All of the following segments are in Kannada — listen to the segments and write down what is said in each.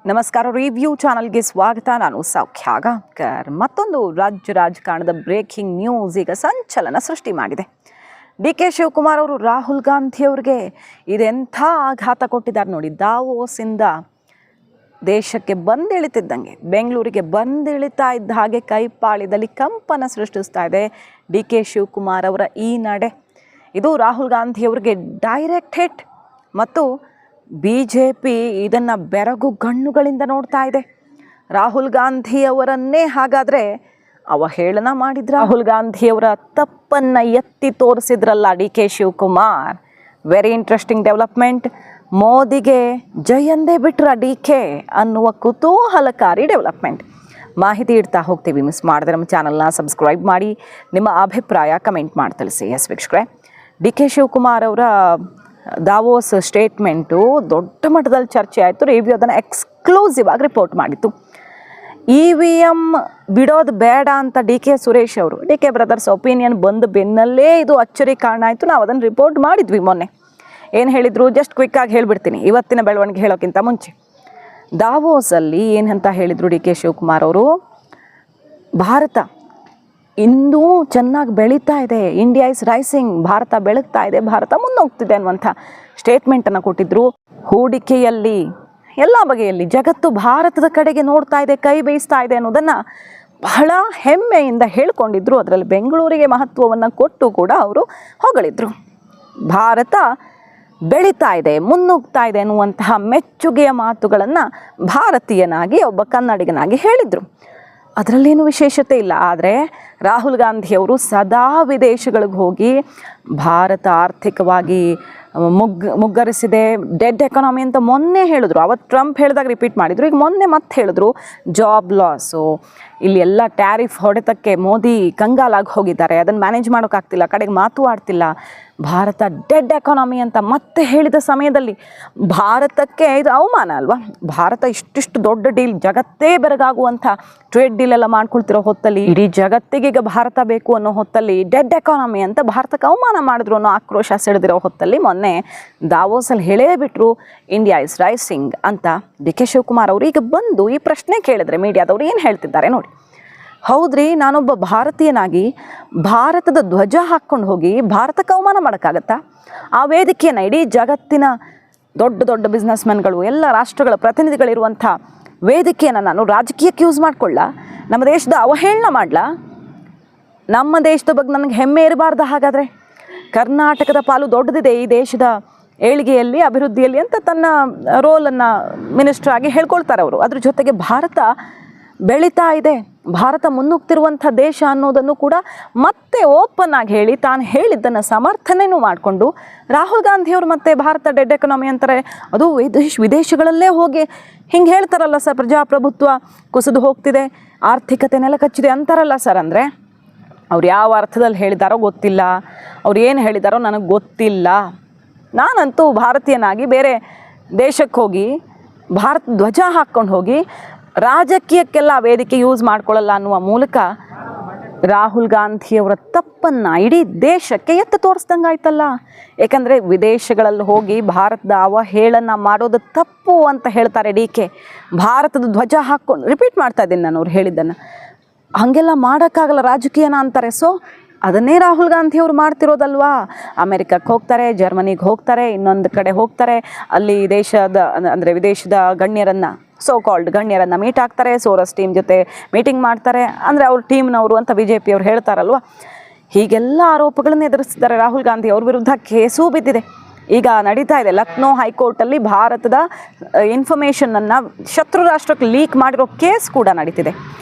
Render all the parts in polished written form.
ನಮಸ್ಕಾರ. ರಿವ್ಯೂ ಚಾನಲ್ಗೆ ಸ್ವಾಗತ. ನಾನು ಸೌಖ್ಯ ಗಾಂವ್ಕರ್. ಮತ್ತೊಂದು ರಾಜ್ಯ ರಾಜಕಾರಣದ ಬ್ರೇಕಿಂಗ್ ನ್ಯೂಸ್ ಈಗ ಸಂಚಲನ ಸೃಷ್ಟಿ ಮಾಡಿದೆ. ಡಿ.ಕೆ. ಶಿವಕುಮಾರ್ ಅವರು ರಾಹುಲ್ ಗಾಂಧಿ ಅವರಿಗೆ ಇದೆಂಥ ಆಘಾತ ಕೊಟ್ಟಿದ್ದಾರೆ ನೋಡಿ. ದಾವೋಸಿಂದ ದೇಶಕ್ಕೆ ಬಂದಿಳಿತಿದ್ದಂಗೆ, ಬೆಂಗಳೂರಿಗೆ ಬಂದಿಳಿತಾ ಇದ್ದ ಹಾಗೆ ಕೈಪಾಳ್ಯದಲ್ಲಿ ಕಂಪನ ಸೃಷ್ಟಿಸ್ತಾ ಇದೆ ಡಿ.ಕೆ. ಶಿವಕುಮಾರ್ ಅವರ ಈ ನಡೆ. ಇದು ರಾಹುಲ್ ಗಾಂಧಿ ಅವರಿಗೆ ಡೈರೆಕ್ಟ್ ಹಿಟ್ ಮತ್ತು BJP ಇದನ್ನು ಬೆರಗು ಗಣ್ಣುಗಳಿಂದ ನೋಡ್ತಾ ಇದೆ. ರಾಹುಲ್ ಗಾಂಧಿ ಅವರನ್ನೇ ಹಾಗಾದರೆ ಅವಹೇಳನ ಮಾಡಿದ್ರ. ರಾಹುಲ್ ಗಾಂಧಿ ಅವರ ತಪ್ಪನ್ನು ಎತ್ತಿ ತೋರಿಸಿದ್ರಲ್ಲ DK. Shivakumar. Very interesting development. ಮೋದಿಗೆ ಜಯಂದೇ ಬಿಟ್ರ ಡಿ.ಕೆ ಅನ್ನುವ ಕುತೂಹಲಕಾರಿ ಡೆವಲಪ್ಮೆಂಟ್. ಮಾಹಿತಿ ಇಡ್ತಾ ಹೋಗ್ತೀವಿ. ಮಿಸ್ ಮಾಡಿದ್ರೆ ನಮ್ಮ ಚಾನಲ್ನ ಸಬ್ಸ್ಕ್ರೈಬ್ ಮಾಡಿ, ನಿಮ್ಮ ಅಭಿಪ್ರಾಯ ಕಮೆಂಟ್ ಮಾಡಿ ತಿಳಿಸಿ. ಎಸ್ ವೀಕ್ಷಕರೇ, ಡಿ.ಕೆ. ಶಿವಕುಮಾರ್ ಅವರ ದಾವೋಸ್ ಸ್ಟೇಟ್ಮೆಂಟು ದೊಡ್ಡ ಮಟ್ಟದಲ್ಲಿ ಚರ್ಚೆ ಆಯಿತು. ರಿವ್ಯೂ ಅದನ್ನು ಎಕ್ಸ್ಕ್ಲೂಸಿವ್ ಆಗಿ ರಿಪೋರ್ಟ್ ಮಾಡಿತ್ತು. EVM ಬಿಡೋದು ಬೇಡ ಅಂತ ಡಿ.ಕೆ. ಸುರೇಶ್ ಅವರು, ಡಿ.ಕೆ. ಬ್ರದರ್ಸ್ ಒಪಿನಿಯನ್ ಬಂದು ಬೆನ್ನಲ್ಲೇ ಇದು ಅಚ್ಚರಿ ಕಾರಣ ಆಯಿತು. ನಾವು ಅದನ್ನು ರಿಪೋರ್ಟ್ ಮಾಡಿದ್ವಿ ಮೊನ್ನೆ. ಏನು ಹೇಳಿದರು ಜಸ್ಟ್ ಕ್ವಿಕ್ಕಾಗಿ ಹೇಳಿಬಿಡ್ತೀನಿ, ಇವತ್ತಿನ ಬೆಳವಣಿಗೆ ಹೇಳೋಕ್ಕಿಂತ ಮುಂಚೆ. ದಾವೋಸಲ್ಲಿ ಏನಂತ ಹೇಳಿದರು ಡಿ.ಕೆ. ಶಿವಕುಮಾರ್ ಅವರು, ಭಾರತ ಇನ್ನೂ ಚೆನ್ನಾಗಿ ಬೆಳೀತಾ ಇದೆ, ಇಂಡಿಯಾ ಇಸ್ ರೈಸಿಂಗ್, ಭಾರತ ಬೆಳಗ್ತಾ ಇದೆ, ಭಾರತ ಮುನ್ನೋಗ್ತಿದೆ ಅನ್ನುವಂಥ ಸ್ಟೇಟ್ಮೆಂಟನ್ನು ಕೊಟ್ಟಿದ್ದರು. ಹೂಡಿಕೆಯಲ್ಲಿ ಎಲ್ಲ ಬಗೆಯಲ್ಲಿ ಜಗತ್ತು ಭಾರತದ ಕಡೆಗೆ ನೋಡ್ತಾ ಇದೆ, ಕೈ ಬೇಯಿಸ್ತಾ ಇದೆ ಅನ್ನೋದನ್ನು ಬಹಳ ಹೆಮ್ಮೆಯಿಂದ ಹೇಳ್ಕೊಂಡಿದ್ರು. ಅದರಲ್ಲಿ ಬೆಂಗಳೂರಿಗೆ ಮಹತ್ವವನ್ನು ಕೊಟ್ಟು ಕೂಡ ಅವರು ಹೊಗಳಿದ್ರು. ಭಾರತ ಬೆಳೀತಾ ಇದೆ, ಮುನ್ನುಗ್ತಾ ಇದೆ ಅನ್ನುವಂತಹ ಮೆಚ್ಚುಗೆಯ ಮಾತುಗಳನ್ನು ಭಾರತೀಯನಾಗಿ ಒಬ್ಬ ಕನ್ನಡಿಗನಾಗಿ ಹೇಳಿದರು. ಅದರಲ್ಲೇನು ವಿಶೇಷತೆ ಇಲ್ಲ. ಆದರೆ ರಾಹುಲ್ ಗಾಂಧಿಯವರು ಸದಾ ವಿದೇಶಗಳಿಗೆ ಹೋಗಿ ಭಾರತ ಆರ್ಥಿಕವಾಗಿ ಮುಗ್ಗರಿಸಿದೆ, ಡೆಡ್ ಎಕಾನಮಿ ಅಂತ ಮೊನ್ನೆ ಹೇಳಿದ್ರು. ಅವತ್ತು ಟ್ರಂಪ್ ಹೇಳಿದಾಗ ರಿಪೀಟ್ ಮಾಡಿದರು, ಈಗ ಮೊನ್ನೆ ಮತ್ತೆ ಹೇಳಿದ್ರು. ಜಾಬ್ ಲಾಸು, ಇಲ್ಲಿ ಎಲ್ಲ ಟ್ಯಾರಿಫ್ ಹೊಡೆತಕ್ಕೆ ಮೋದಿ ಕಂಗಾಲಾಗಿ ಹೋಗಿದ್ದಾರೆ, ಅದನ್ನು ಮ್ಯಾನೇಜ್ ಮಾಡೋಕ್ಕಾಗ್ತಿಲ್ಲ, ಕಡೆಗೆ ಮಾತು ಆಡ್ತಿಲ್ಲ, ಭಾರತ ಡೆಡ್ ಎಕಾನಮಿ ಅಂತ ಮತ್ತೆ ಹೇಳಿದ ಸಮಯದಲ್ಲಿ ಭಾರತಕ್ಕೆ ಇದು ಅವಮಾನ ಅಲ್ವಾ? ಭಾರತ ಇಷ್ಟಿಷ್ಟು ದೊಡ್ಡ ಡೀಲ್, ಜಗತ್ತೇ ಬೆರಗಾಗುವಂಥ ಟ್ರೇಡ್ ಡೀಲ್ ಎಲ್ಲ ಮಾಡ್ಕೊಳ್ತಿರೋ ಹೊತ್ತಲ್ಲಿ, ಇಡೀ ಜಗತ್ತಿಗೆ ಈಗ ಭಾರತ ಬೇಕು ಅನ್ನೋ ಹೊತ್ತಲ್ಲಿ ಡೆಡ್ ಎಕಾನಮಿ ಅಂತ ಭಾರತಕ್ಕೆ ಅವಮಾನ ಮಾಡಿದ್ರು ಅನ್ನೋ ಆಕ್ರೋಶ ಸೆಳೆದಿರೋ ಹೊತ್ತಲ್ಲಿ ಮೊನ್ನೆ ದಾವೋಸಲ್ಲಿ ಹೇಳೇ ಬಿಟ್ಟರು ಇಂಡಿಯಾ ಇಸ್ ರೈಸಿಂಗ್ ಅಂತ ಡಿ.ಕೆ. ಶಿವಕುಮಾರ್ ಅವರು. ಈಗ ಬಂದು ಈ ಪ್ರಶ್ನೆ ಕೇಳಿದ್ರೆ ಮೀಡಿಯಾದವರು ಏನು ಹೇಳ್ತಿದ್ದಾರೆ ನೋಡಿ. ಹೌದ್ರಿ, ನಾನೊಬ್ಬ ಭಾರತೀಯನಾಗಿ ಭಾರತದ ಧ್ವಜ ಹಾಕ್ಕೊಂಡು ಹೋಗಿ ಭಾರತಕ್ಕೆ ಅವಮಾನ ಮಾಡೋಕ್ಕಾಗತ್ತಾ? ಆ ವೇದಿಕೆಯನ್ನು ಇಡೀ ಜಗತ್ತಿನ ದೊಡ್ಡ ದೊಡ್ಡ ಬಿಸ್ನೆಸ್ ಮೆನ್ಗಳು, ಎಲ್ಲ ರಾಷ್ಟ್ರಗಳ ಪ್ರತಿನಿಧಿಗಳಿರುವಂಥ ವೇದಿಕೆಯನ್ನು ನಾನು ರಾಜಕೀಯಕ್ಕೆ ಯೂಸ್ ಮಾಡ್ಕೊಳ್ಳ? ನಮ್ಮ ದೇಶದ ಅವಹೇಳನ ಮಾಡಲ? ನಮ್ಮ ದೇಶದ ಬಗ್ಗೆ ನನಗೆ ಹೆಮ್ಮೆ ಇರಬಾರ್ದ? ಹಾಗಾದರೆ ಕರ್ನಾಟಕದ ಪಾಲು ದೊಡ್ಡದಿದೆ ಈ ದೇಶದ ಏಳಿಗೆಯಲ್ಲಿ, ಅಭಿವೃದ್ಧಿಯಲ್ಲಿ ಅಂತ ತನ್ನ ರೋಲನ್ನು ಮಿನಿಸ್ಟರ್ ಆಗಿ ಹೇಳ್ಕೊಳ್ತಾರೆ ಅವರು. ಅದ್ರ ಜೊತೆಗೆ ಭಾರತ ಬೆಳೀತಾ ಇದೆ, ಭಾರತ ಮುನ್ನುಗ್ತಿರುವಂಥ ದೇಶ ಅನ್ನೋದನ್ನು ಕೂಡ ಮತ್ತೆ ಓಪನ್ ಆಗಿ ಹೇಳಿ, ತಾನು ಹೇಳಿದ್ದನ್ನು ಸಮರ್ಥನೆಯೂ ಮಾಡಿಕೊಂಡು ರಾಹುಲ್ ಗಾಂಧಿಯವರು ಮತ್ತೆ ಭಾರತ ಡೆಡ್ ಎಕಾನಮಿ ಅಂತಾರೆ. ಅದು ವಿದೇಶಗಳಲ್ಲೇ ಹೋಗಿ ಹಿಂಗೆ ಹೇಳ್ತಾರಲ್ಲ ಸರ್, ಪ್ರಜಾಪ್ರಭುತ್ವ ಕುಸಿದು ಹೋಗ್ತಿದೆ, ಆರ್ಥಿಕತೆ ನೆಲಕಚ್ಚಿದೆ ಅಂತಾರಲ್ಲ ಸರ್. ಅಂದರೆ ಅವ್ರು ಯಾವ ಅರ್ಥದಲ್ಲಿ ಹೇಳಿದಾರೋ ಗೊತ್ತಿಲ್ಲ, ಅವ್ರು ಏನು ಹೇಳಿದಾರೋ ನನಗೆ ಗೊತ್ತಿಲ್ಲ. ನಾನಂತೂ ಭಾರತೀಯನಾಗಿ ಬೇರೆ ದೇಶಕ್ಕೆ ಹೋಗಿ ಭಾರತ ಧ್ವಜ ಹಾಕ್ಕೊಂಡು ಹೋಗಿ ರಾಜಕೀಯಕ್ಕೆಲ್ಲ ವೇದಿಕೆ ಯೂಸ್ ಮಾಡ್ಕೊಳ್ಳಲ್ಲ ಅನ್ನುವ ಮೂಲಕ ರಾಹುಲ್ ಗಾಂಧಿಯವರ ತಪ್ಪನ್ನು ಇಡೀ ದೇಶಕ್ಕೆ ಎತ್ತು ತೋರಿಸ್ದಂಗೆ ಆಯ್ತಲ್ಲ. ಏಕೆಂದರೆ ವಿದೇಶಗಳಲ್ಲಿ ಹೋಗಿ ಭಾರತದ ಅವಹೇಳನ ಮಾಡೋದು ತಪ್ಪು ಅಂತ ಹೇಳ್ತಾರೆ ಡಿ.ಕೆ. ಭಾರತದ ಧ್ವಜ ಹಾಕ್ಕೊಂಡು, ರಿಪೀಟ್ ಮಾಡ್ತಾ ಇದ್ದೀನಿ ನಾನು ಅವ್ರು ಹೇಳಿದ್ದನ್ನು, ಹಾಗೆಲ್ಲ ಮಾಡೋಕ್ಕಾಗಲ್ಲ ರಾಜಕೀಯನ ಅಂತಾರೆ. ಸೊ ಅದನ್ನೇ ರಾಹುಲ್ ಗಾಂಧಿಯವರು ಮಾಡ್ತಿರೋದಲ್ವಾ? ಅಮೆರಿಕಕ್ಕೆ ಹೋಗ್ತಾರೆ, ಜರ್ಮನಿಗೆ ಹೋಗ್ತಾರೆ, ಇನ್ನೊಂದು ಕಡೆ ಹೋಗ್ತಾರೆ, ಅಲ್ಲಿ ದೇಶದ ಅಂದರೆ ವಿದೇಶದ ಗಣ್ಯರನ್ನು, ಸೋ ಕಾಲ್ಡ್ ಗಣ್ಯರನ್ನು ಮೀಟ್ ಆಗ್ತಾರೆ, ಸೋರಸ್ ಟೀಮ್ ಜೊತೆ ಮೀಟಿಂಗ್ ಮಾಡ್ತಾರೆ, ಅಂದರೆ ಅವ್ರ ಟೀಮ್ನವರು ಅಂತ BJP ಅವ್ರು ಹೇಳ್ತಾರಲ್ವ. ಹೀಗೆಲ್ಲ ಆರೋಪಗಳನ್ನು ಎದುರಿಸ್ತಿದ್ದಾರೆ ರಾಹುಲ್ ಗಾಂಧಿ. ಅವ್ರ ವಿರುದ್ಧ ಕೇಸೂ ಬಿದ್ದಿದೆ. ಈಗ ನಡೀತಾ ಇದೆ ಲಕ್ನೋ ಹೈಕೋರ್ಟಲ್ಲಿ ಭಾರತದ ಇನ್ಫಾರ್ಮೇಷನನ್ನು ಶತ್ರು ರಾಷ್ಟ್ರಕ್ಕೆ ಲೀಕ್ ಮಾಡಿರೋ ಕೇಸ್ ಕೂಡ ನಡೀತಿದೆ.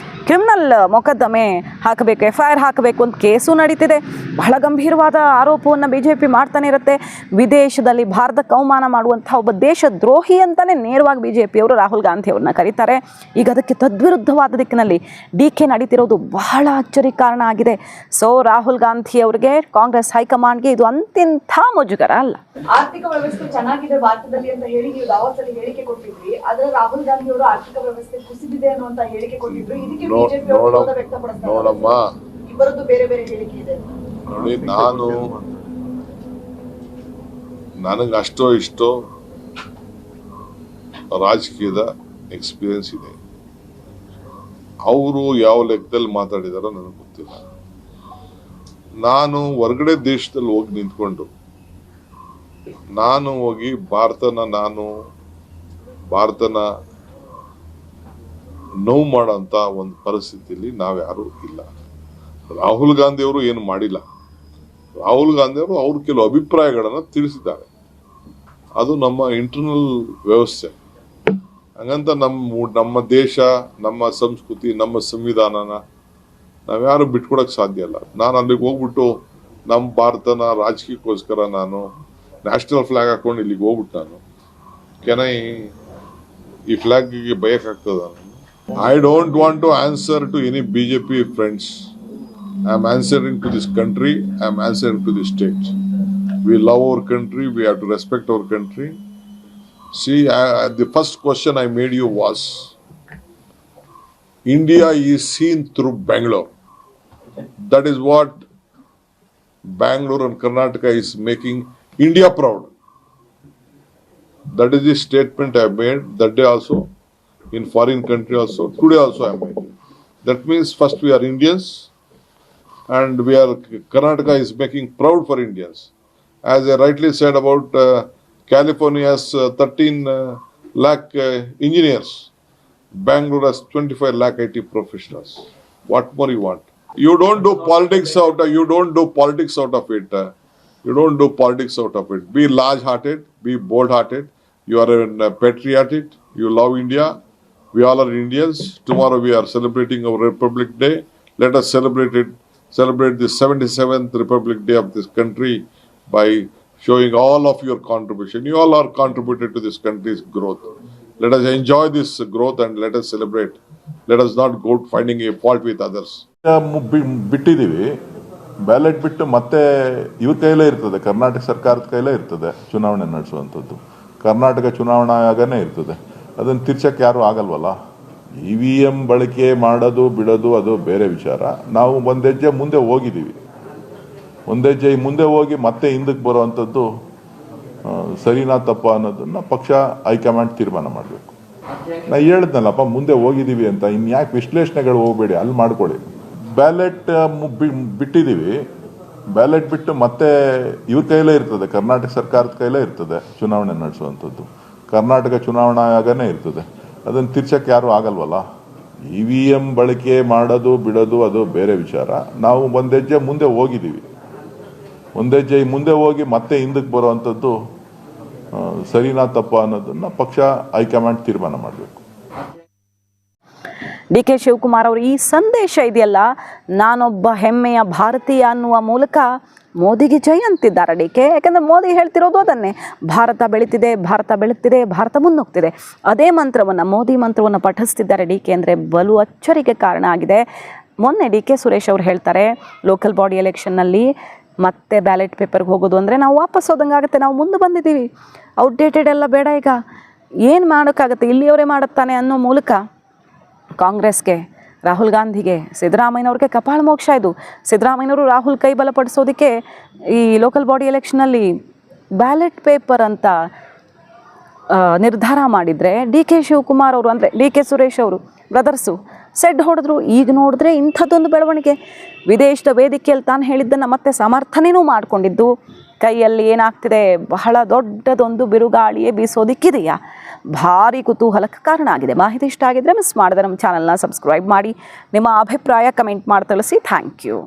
ಕ್ರಿಮಿನಲ್ ಮೊಕದ್ದಮೆ ಹಾಕಬೇಕು, FIR ಹಾಕಬೇಕು ಅಂತ ಕೇಸು ನಡೀತಿದೆ. ಬಹಳ ಗಂಭೀರವಾದ ಆರೋಪವನ್ನು BJP ಮಾಡ್ತಾನೆ ಇರುತ್ತೆ. ವಿದೇಶದಲ್ಲಿ ಭಾರತಕ್ಕೆ ಅವಮಾನ ಮಾಡುವಂಥ ಒಬ್ಬ ದೇಶದ್ರೋಹಿ ಅಂತಲೇ ನೇರವಾಗಿ BJP ಅವರು ರಾಹುಲ್ ಗಾಂಧಿ ಅವ್ರನ್ನ ಕರೀತಾರೆ. ಈಗ ಅದಕ್ಕೆ ತದ್ವಿರುದ್ಧವಾದ ದಿಕ್ಕಿನಲ್ಲಿ ಡಿ.ಕೆ. ನಡೀತಿರೋದು ಬಹಳ ಅಚ್ಚರಿ ಕಾರಣ ಆಗಿದೆ. ಸೊ ರಾಹುಲ್ ಗಾಂಧಿ ಅವರಿಗೆ, ಕಾಂಗ್ರೆಸ್ ಹೈಕಮಾಂಡ್ಗೆ ಇದು ಅಂತಿಂಥ ಮುಜುಗರ ಅಲ್ಲ. ಆರ್ಥಿಕ ವ್ಯವಸ್ಥೆ ಚೆನ್ನಾಗಿದೆ ಭಾರತದಲ್ಲಿ ಅಂತ ಹೇಳಿ ನೀವು ದಾವೋಸಲ್ಲಿ ಹೇಳಿಕೆ ಕೊಟ್ಟಿದ್ರಿ. ಆದ್ರೆ ರಾಹುಲ್ ಗಾಂಧಿ ಅವರು ಆರ್ಥಿಕ ವ್ಯವಸ್ಥೆ ಕುಸಿದಿದೆ ಅನ್ನುವಂತ ಹೇಳಿಕೆ ಕೊಟ್ಟಿದ್ರು. ಇದಕ್ಕೆ ಬಿಜೆಪಿ ವಿರೋಧ ವ್ಯಕ್ತಪಡಿಸ್ತಾರೆ. ನೋಡಮ್ಮ, ಇಬ್ಬರದ್ದು ಬೇರೆ ಬೇರೆ ಹೇಳಿಕೆ ಇದೆ ನೋಡಿ. ನನಗೆ ಅಷ್ಟೋ ಇಷ್ಟೋ ರಾಜಕೀಯದ ಎಕ್ಸ್ಪೀರಿಯನ್ಸ್ ಇದೆ. ಅವರು ಯಾವ ಲೆಕ್ಕದಲ್ಲಿ ಮಾತಾಡಿದಾರೋ ನನಗೆ ಗೊತ್ತಿಲ್ಲ. ನಾನು ಹೊರಗಡೆ ದೇಶದಲ್ಲಿ ಹೋಗಿ ನಿಂತ್ಕೊಂಡು ನಾನು ಹೋಗಿ ಭಾರತನ ನೋವು ಮಾಡೋಂಥ ಒಂದು ಪರಿಸ್ಥಿತಿಯಲ್ಲಿ ನಾವ್ಯಾರೂ ಇಲ್ಲ. ರಾಹುಲ್ ಗಾಂಧಿ ಅವರು ಏನು ಮಾಡಿಲ್ಲ. ರಾಹುಲ್ ಗಾಂಧಿ ಅವರು ಅವ್ರ ಕೆಲವು ಅಭಿಪ್ರಾಯಗಳನ್ನು ತಿಳಿಸಿದ್ದಾರೆ. ಅದು ನಮ್ಮ ಇಂಟರ್ನಲ್ ವ್ಯವಸ್ಥೆ. ಹಂಗಂತ ನಮ್ಮ ದೇಶ, ನಮ್ಮ ಸಂಸ್ಕೃತಿ, ನಮ್ಮ ಸಂವಿಧಾನನ ನಾವ್ಯಾರು ಬಿಟ್ಕೊಡಕ್ ಸಾಧ್ಯ ಇಲ್ಲ. ನಾನು ಅಲ್ಲಿಗೆ ಹೋಗ್ಬಿಟ್ಟು ನಮ್ಮ ಭಾರತನ ರಾಜಕೀಯಕ್ಕೋಸ್ಕರ ನಾನು ನ್ಯಾಷನಲ್ ಫ್ಲಾಗ್ ಹಾಕೊಂಡು ಇಲ್ಲಿಗೆ ಹೋಗ್ಬಿಟ್ಟು ನಾನು ಈ ಫ್ಲಾಗ್ಗೆ ಬಯಕಾಗ್ತದ? I don't want to answer to any BJP friends. I am answering to this country, I am answering to this state. We love our country, we have to respect our country. See, the first question I made you was, India is seen through Bangalore. That is what Bangalore and Karnataka is making India proud. That is the statement I made that day also, in foreign country also, today also I am making. That means first we are Indians, and Karnataka is making proud for Indians. As I rightly said about California has 13 lakh engineers. Bangalore has 25 lakh IT professionals. What more you want? You don't do politics out of it. You don't do politics out of it. Be large-hearted. Be bold-hearted. You are a patriotic. You love India. We all are Indians. Tomorrow we are celebrating our Republic Day. Let us celebrate the 77th Republic Day of this country by showing all of your contribution. You all are contributed to this country's growth. Let us enjoy this growth and let us celebrate. Let us not go finding a fault with others. ಬಿಟ್ಟಿದ್ದೀವಿ. ಬ್ಯಾಲೆಟ್ ಬಿಟ್ಟು ಮತ್ತೆ ಇವ್ರ ಕೈಲೇ ಇರ್ತದೆ, ಕರ್ನಾಟಕ ಸರ್ಕಾರದ ಕೈಲೇ ಇರ್ತದೆ ಚುನಾವಣೆ ನಡೆಸುವಂಥದ್ದು. ಕರ್ನಾಟಕ ಚುನಾವಣಾ ಆಯೋಗನೇ ಇರ್ತದೆ. ಅದನ್ನು ತಿರ್ಚಕ್ಕೆ ಯಾರೂ ಆಗಲ್ವಲ್ಲ. EVM ಬಳಕೆ ಮಾಡೋದು ಬಿಡೋದು ಅದು ಬೇರೆ ವಿಚಾರ. ನಾವು ಒಂದು ಹೆಜ್ಜೆ ಮುಂದೆ ಹೋಗಿದ್ದೀವಿ. ಒಂದು ಹೆಜ್ಜೆ ಮುಂದೆ ಹೋಗಿ ಮತ್ತೆ ಹಿಂದಕ್ಕೆ ಬರುವಂಥದ್ದು ಸರಿನಾ ತಪ್ಪ ಅನ್ನೋದನ್ನ ಪಕ್ಷ ಹೈಕಮಾಂಡ್ ತೀರ್ಮಾನ ಮಾಡಬೇಕು. ನಾ ಹೇಳಿದ್ನಲ್ಲಪ್ಪ, ಮುಂದೆ ಹೋಗಿದ್ದೀವಿ ಅಂತ. ಇನ್ಯಾಕೆ ವಿಶ್ಲೇಷಣೆಗಳು ಹೋಗಬೇಡಿ, ಅಲ್ಲಿ ಮಾಡ್ಕೊಳ್ಳಿ. ಬ್ಯಾಲೆಟ್ ಬಿಟ್ಟಿದ್ದೀವಿ. ಬ್ಯಾಲೆಟ್ ಬಿಟ್ಟು ಮತ್ತೆ ಇವ್ರ ಕೈಲೇ ಇರ್ತದೆ, ಕರ್ನಾಟಕ ಸರ್ಕಾರದ ಕೈಲೇ ಇರ್ತದೆ ಚುನಾವಣೆ ನಡೆಸುವಂಥದ್ದು. ಕರ್ನಾಟಕ ಚುನಾವಣಾ ಆಯೋಗನೇ ಇರ್ತದೆ. ಅದನ್ನು ತಿರ್ಚಕ್ಕೆ ಯಾರೂ ಆಗಲ್ವಲ್ಲ. EVM ಬಳಕೆ ಮಾಡೋದು ಬಿಡೋದು ಅದು ಬೇರೆ ವಿಚಾರ. ನಾವು ಒಂದು ಹೆಜ್ಜೆ ಮುಂದೆ ಹೋಗಿದ್ದೀವಿ. ಒಂದು ಹೆಜ್ಜೆ ಮುಂದೆ ಹೋಗಿ ಮತ್ತೆ ಹಿಂದಕ್ಕೆ ಬರುವಂಥದ್ದು ಸರಿನಾ ತಪ್ಪ ಅನ್ನೋದನ್ನ ಪಕ್ಷ ಹೈಕಮಾಂಡ್ ತೀರ್ಮಾನ ಮಾಡಬೇಕು. DK ಶಿವಕುಮಾರ್ ಅವರು ಈ ಸಂದೇಶ ಇದೆಯಲ್ಲ, ನಾನೊಬ್ಬ ಹೆಮ್ಮೆಯ ಭಾರತೀಯ ಅನ್ನುವ ಮೂಲಕ ಮೋದಿಗೆ ಜೈ ಅಂತಿದ್ದಾರೆ DK. ಯಾಕಂದರೆ ಮೋದಿ ಹೇಳ್ತಿರೋದು ಅದನ್ನೇ, ಭಾರತ ಬೆಳೀತಿದೆ, ಭಾರತ ಬೆಳೀತಿದೆ, ಭಾರತ ಮುನ್ನೋಗ್ತಿದೆ. ಅದೇ ಮಂತ್ರವನ್ನು, ಮೋದಿ ಮಂತ್ರವನ್ನು ಪಠಿಸ್ತಿದ್ದಾರೆ DK. ಅಂದರೆ ಬಲು ಅಚ್ಚರಿಗೆ ಕಾರಣ ಆಗಿದೆ. ಮೊನ್ನೆ DK ಸುರೇಶ್ ಅವರು ಹೇಳ್ತಾರೆ, ಲೋಕಲ್ ಬಾಡಿ ಎಲೆಕ್ಷನ್ನಲ್ಲಿ ಮತ್ತೆ ಬ್ಯಾಲೆಟ್ ಪೇಪರ್ಗೆ ಹೋಗೋದು ಅಂದರೆ ನಾವು ವಾಪಸ್ ಹೋದಂಗೆ ಆಗುತ್ತೆ. ನಾವು ಮುಂದೆ ಬಂದಿದ್ದೀವಿ, ಔಟ್ಡೇಟೆಡ್ ಎಲ್ಲ ಬೇಡ. ಈಗ ಏನು ಮಾಡೋಕ್ಕಾಗುತ್ತೆ, ಇಲ್ಲಿಯವರೇ ಮಾಡುತ್ತಾನೆ ಅನ್ನೋ ಮೂಲಕ ಕಾಂಗ್ರೆಸ್ಗೆ, ರಾಹುಲ್ ಗಾಂಧಿಗೆ, ಸಿದ್ದರಾಮಯ್ಯನವ್ರಿಗೆ ಕಪಾಳ ಮೋಕ್ಷ ಇದು. ಸಿದ್ದರಾಮಯ್ಯನವರು ರಾಹುಲ್ ಕೈ ಬಲಪಡಿಸೋದಕ್ಕೆ ಈ ಲೋಕಲ್ ಬಾಡಿ ಎಲೆಕ್ಷನಲ್ಲಿ ಬ್ಯಾಲೆಟ್ ಪೇಪರ್ ಅಂತ ನಿರ್ಧಾರ ಮಾಡಿದರೆ, DK ಶಿವಕುಮಾರ್ ಅವರು ಅಂದರೆ DK ಸುರೇಶ್ ಅವರು ಬ್ರದರ್ಸು ಸೆಡ್ ಹೊಡೆದ್ರು. ಈಗ ನೋಡಿದ್ರೆ ಇಂಥದ್ದೊಂದು ಬೆಳವಣಿಗೆ. ವಿದೇಶದ ವೇದಿಕೆಯಲ್ಲಿ ತಾನು ಹೇಳಿದ್ದನ್ನು ಮತ್ತೆ ಸಮರ್ಥನೆಯೂ ಮಾಡಿಕೊಂಡಿದ್ದು. ಕೈಯಲ್ಲಿ ಏನಾಗ್ತಿದೆ, ಬಹಳ ದೊಡ್ಡದೊಂದು ಬಿರುಗಾಳಿಯೇ ಬೀಸೋದಿಕ್ಕಿದೆಯಾ? ಭಾರಿ ಕುತೂಹಲಕ್ಕೆ ಕಾರಣ ಆಗಿದೆ. ಮಾಹಿತಿ ಇಷ್ಟ ಆಗಿದ್ದರೆ ಮಿಸ್ ಮಾಡಿದ್ರೆ ನಮ್ಮ ಚಾನಲ್ನ ಸಬ್ಸ್ಕ್ರೈಬ್ ಮಾಡಿ, ನಿಮ್ಮ ಅಭಿಪ್ರಾಯ ಕಮೆಂಟ್ ಮಾಡಿ ತಿಳಿಸಿ. Thank you.